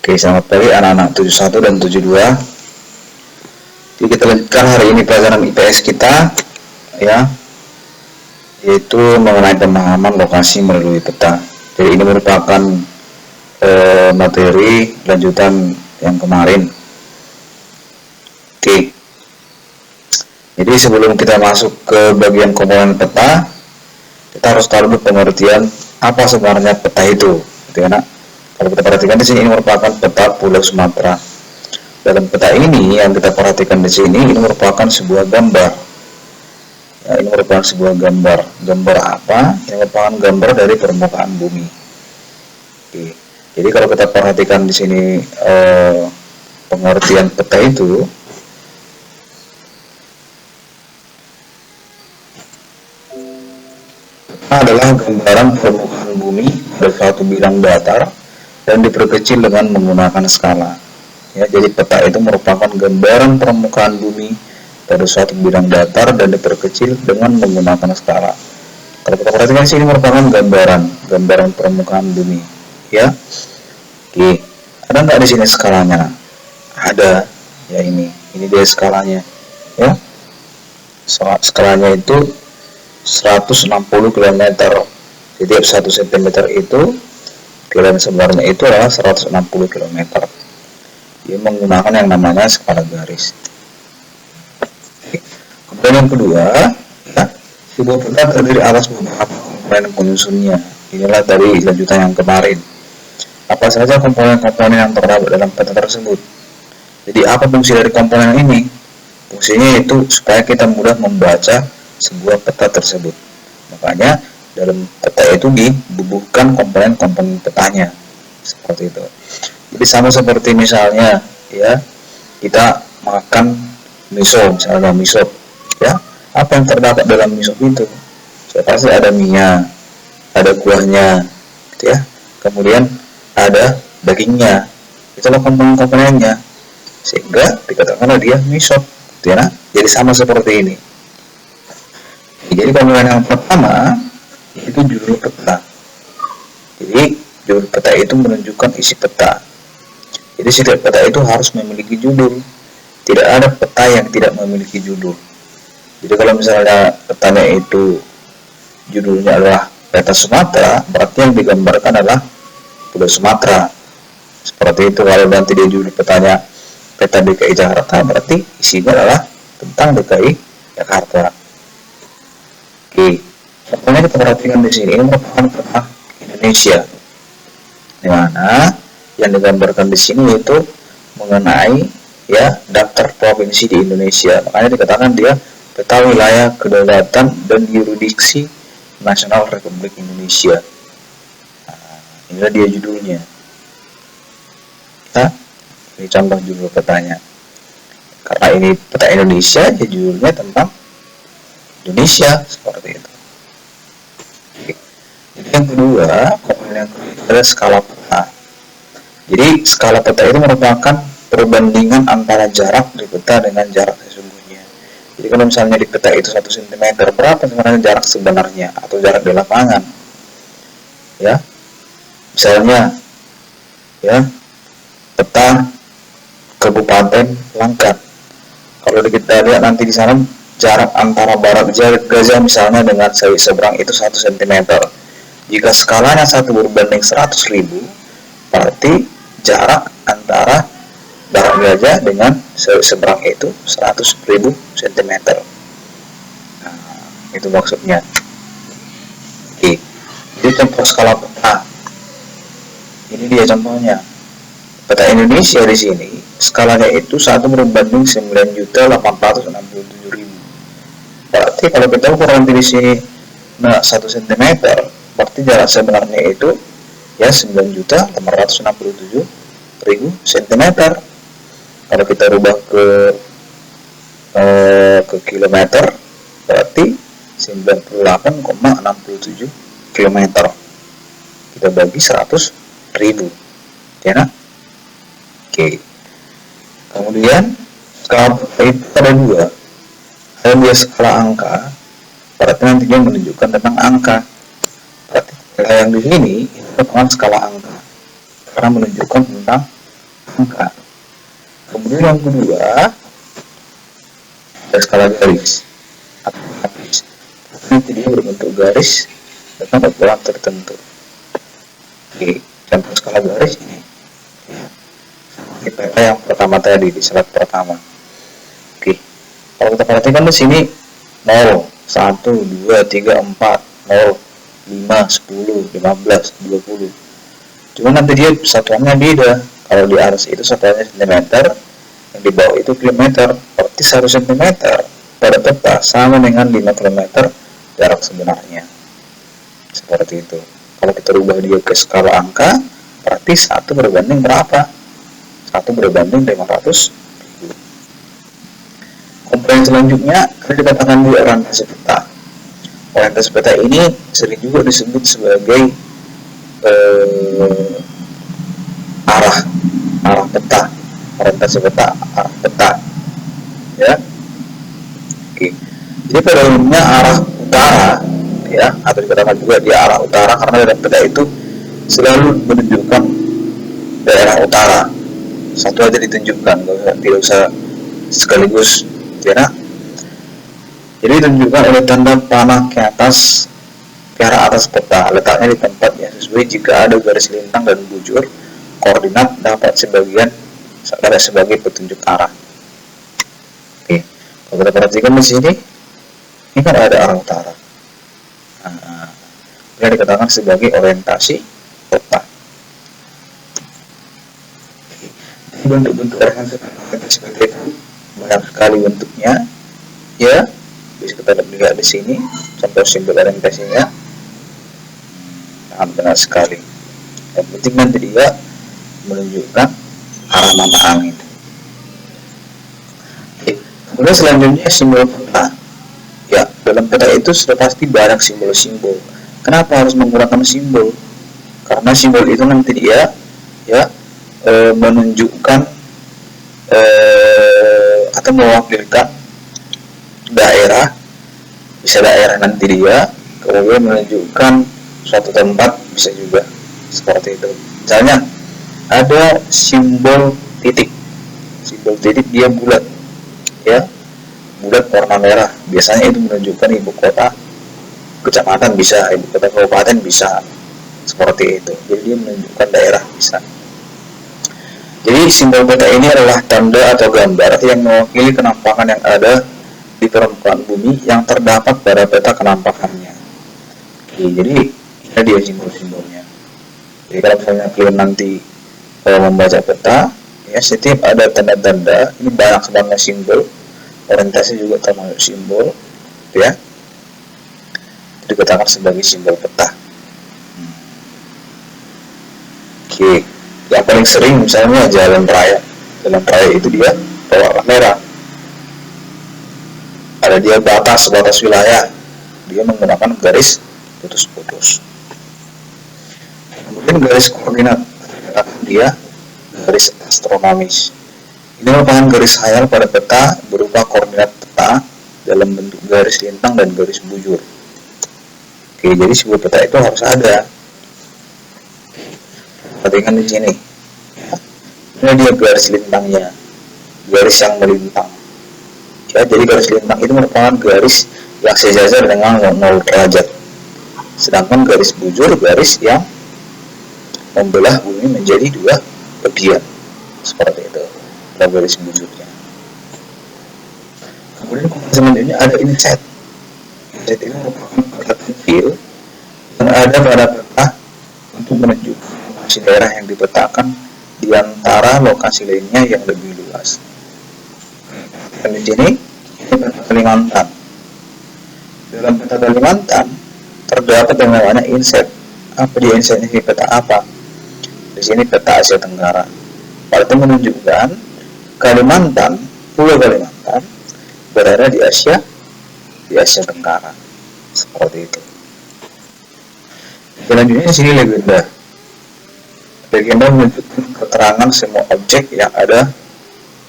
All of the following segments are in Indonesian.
Oke, selamat pagi anak-anak 71 dan 72. Jadi kita lanjutkan hari ini pelajaran IPS kita, ya, yaitu mengenai pemahaman lokasi melalui peta. Jadi ini merupakan materi lanjutan yang kemarin. Oke. Jadi sebelum kita masuk ke bagian komponen peta, kita harus tahu dulu pengertian apa sebenarnya peta itu, gitu ya, nak. Kalau kita perhatikan di sini, ini merupakan peta Pulau Sumatera. Dalam peta ini yang kita perhatikan di sini, ini merupakan sebuah gambar. Ya, ini merupakan sebuah gambar. Gambar apa? Ini merupakan gambar dari permukaan bumi. Oke. Jadi kalau kita perhatikan di sini pengertian peta itu, adalah gambaran permukaan bumi pada suatu bidang datar dan diperkecil dengan menggunakan skala. Ya, jadi peta itu merupakan gambaran permukaan bumi pada suatu bidang datar dan diperkecil dengan menggunakan skala. Kalau kita perhatikan sini merupakan gambaran permukaan bumi. Ya, oke. Ada nggak di sini skalanya? Ada. Ya ini dia skalanya. Ya, skalanya itu 160 km. Jadi 1 cm itu kalian sebenarnya itu adalah 160 km. Dia menggunakan yang namanya skala garis. Kemudian yang kedua, ya, sebuah peta terdiri atas beberapa komponen penyusunnya. Inilah dari lanjutan yang kemarin. Apa saja komponen-komponen yang terdapat dalam peta tersebut? Jadi apa fungsi dari komponen ini? Fungsinya itu supaya kita mudah membaca sebuah peta tersebut. Makanya dalam peta itu dibubuhkan komponen-komponen petanya seperti itu. Jadi sama seperti misalnya, ya, kita makan miso, misalnya miso, ya, apa yang terdapat dalam miso itu? So, pasti ada minyak, ada kuahnya, gitu ya. Kemudian ada dagingnya, itulah komponen-komponennya, sehingga dikatakanlah dia miso, gitu ya. Jadi sama seperti ini. Jadi komponen yang pertama itu judul peta. Jadi judul peta itu menunjukkan isi peta. Jadi setiap peta itu harus memiliki judul. Tidak ada peta yang tidak memiliki judul. Jadi kalau misalnya petanya itu judulnya adalah peta Sumatera, berarti yang digambarkan adalah Pulau Sumatera. Seperti itu. Kalau nanti dia judul petanya peta DKI Jakarta, berarti isinya adalah tentang DKI Jakarta. Oke. Contohnya kita perhatikan di sini, ini merupakan peta Indonesia, di mana yang digambarkan di sini itu mengenai, ya, daftar provinsi di Indonesia. Makanya dikatakan dia peta wilayah kedaulatan dan yurisdiksi nasional Republik Indonesia. Nah, inilah dia judulnya. Nah, ini contoh judul petanya. Karena ini peta Indonesia, ya judulnya tentang Indonesia seperti itu. Jadi yang kedua, komponen yang kedua adalah skala peta. Jadi skala peta itu merupakan perbandingan antara jarak di peta dengan jarak sesungguhnya. Jadi kalau misalnya di peta itu 1 cm, berapa sebenarnya jarak sebenarnya atau jarak di lapangan? Ya, misalnya, ya, peta Kabupaten Langkat. Kalau kita lihat nanti di sana jarak antara barat Gaza misalnya dengan Sawi Seberang itu 1 cm. Jika skalanya 1 berbanding 100.000, berarti jarak antara barat Gaza dengan Sawi Seberang itu 100.000 cm. Nah, itu maksudnya. Oke. Jadi contoh skala peta. Ini dia contohnya. Peta Indonesia di sini skalanya itu 1 berbanding 9.867.000. Berarti kalau kita ukur nanti di sini 1 cm, berarti jarak sebenarnya itu, ya, 9.867.000 cm. Kalau kita rubah ke kilometer, berarti 98,67 km. Kita bagi 100.000, ya. Oke. Kemudian skala itu ada dua. Ada dia skala angka, berarti nanti dia menunjukkan tentang angka. Berarti yang di sini itu merupakan skala angka karena menunjukkan tentang angka. Kemudian yang kedua, ada skala garis atau habis. Nanti dia berbentuk garis dengan ukuran tertentu. Oke, contoh skala garis ini. Di peta yang pertama tadi di slide pertama. Oke, kalau kita perhatikan di sini 0, 1, 2, 3, 4, 0, 5, 10, 15, 20. Cuma nanti dia satuannya beda. Kalau di atas itu satuannya cm, yang di bawah itu kilometer. Berarti 1 cm pada peta sama dengan 5 km jarak sebenarnya. Seperti itu. Kalau kita rubah dia ke skala angka, berarti 1 berbanding berapa? 1 berbanding 500. Komponen selanjutnya akan dikatakan juga orientasi peta. Orientasi peta ini sering juga disebut sebagai arah peta. Orientasi peta, arah peta, ya. Oke. Jadi pada umumnya arah utara, ya, atau dikatakan juga dia arah utara karena dalam peta itu selalu menunjukkan daerah utara. Satu aja ditunjukkan, tidak usah sekaligus, ya. Jadi ditunjukkan oleh tanda panah ke arah atas peta. Letaknya di tempat yang sesuai. Jika ada garis lintang dan bujur, koordinat dapat sebagai petunjuk arah. Oke, kalau kita perhatikan di sini, ini kan ada arah utara. Ini dikatakan sebagai orientasi peta. Bentuk-bentuk orientasi peta itu banyak sekali bentuknya, ya. Bisa kita lihat di sini contoh simbol orientasinya, sangat benar sekali. Yang penting nanti dia menunjukkan arah mata angin. Kemudian selanjutnya simbol peta. Ya, dalam peta itu sudah pasti banyak simbol-simbol. Kenapa harus menggunakan simbol? Karena simbol itu nanti dia menunjukkan atau mewakilkan daerah, bisa daerah nanti dia, kemudian menunjukkan suatu tempat, bisa juga seperti itu. Misalnya ada simbol titik dia bulat, ya, bulat warna merah. Biasanya itu menunjukkan ibu kota kecamatan, bisa ibu kota kabupaten, bisa seperti itu. Jadi dia menunjukkan daerah, bisa. Jadi simbol peta ini adalah tanda atau gambar yang mewakili kenampakan yang ada di permukaan bumi yang terdapat pada peta kenampakannya. Oke, jadi ini dia simbol-simbolnya. Jadi kalau misalnya kalian nanti membaca peta, ya, setiap ada tanda-tanda, ini banyak sebenarnya simbol, orientasi juga termasuk simbol, ya, dikatakan sebagai simbol peta. Oke, yang paling sering misalnya jalan raya itu dia berwarna merah. Ada dia batas wilayah, dia menggunakan garis putus-putus. Kemudian garis koordinat, dia garis astronomis. Ini merupakan garis khayal pada peta berupa koordinat peta dalam bentuk garis lintang dan garis bujur. Oke, jadi sebuah peta itu harus ada. Perhatikan di sini. Ini dia garis lintangnya, garis yang melintang. Ya, jadi garis lintang itu merupakan garis yang sejajar dengan 0 derajat. Sedangkan garis bujur garis yang membelah bumi menjadi 2 bagian. Seperti itu, ada garis bujurnya. Kemudian selanjutnya ada inset. Inset ini merupakan peta kecil yang ada pada peta untuk menunjukkan lokasi daerah yang dipetakan di antara lokasi lainnya yang lebih luas. Dan di sini peta Kalimantan. Dalam peta Kalimantan terdapat yang namanya inset. Apa dia inset ini? Peta apa? Di sini peta Asia Tenggara. Berarti menunjukkan Kalimantan, Pulau Kalimantan berada di Asia Tenggara. Seperti itu. Selanjutnya di sini legenda. Legenda menunjukkan keterangan semua objek yang ada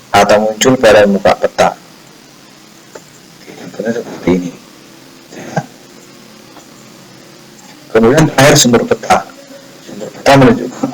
atau muncul pada muka peta. Contohnya seperti ini. Kemudian terakhir sumber peta.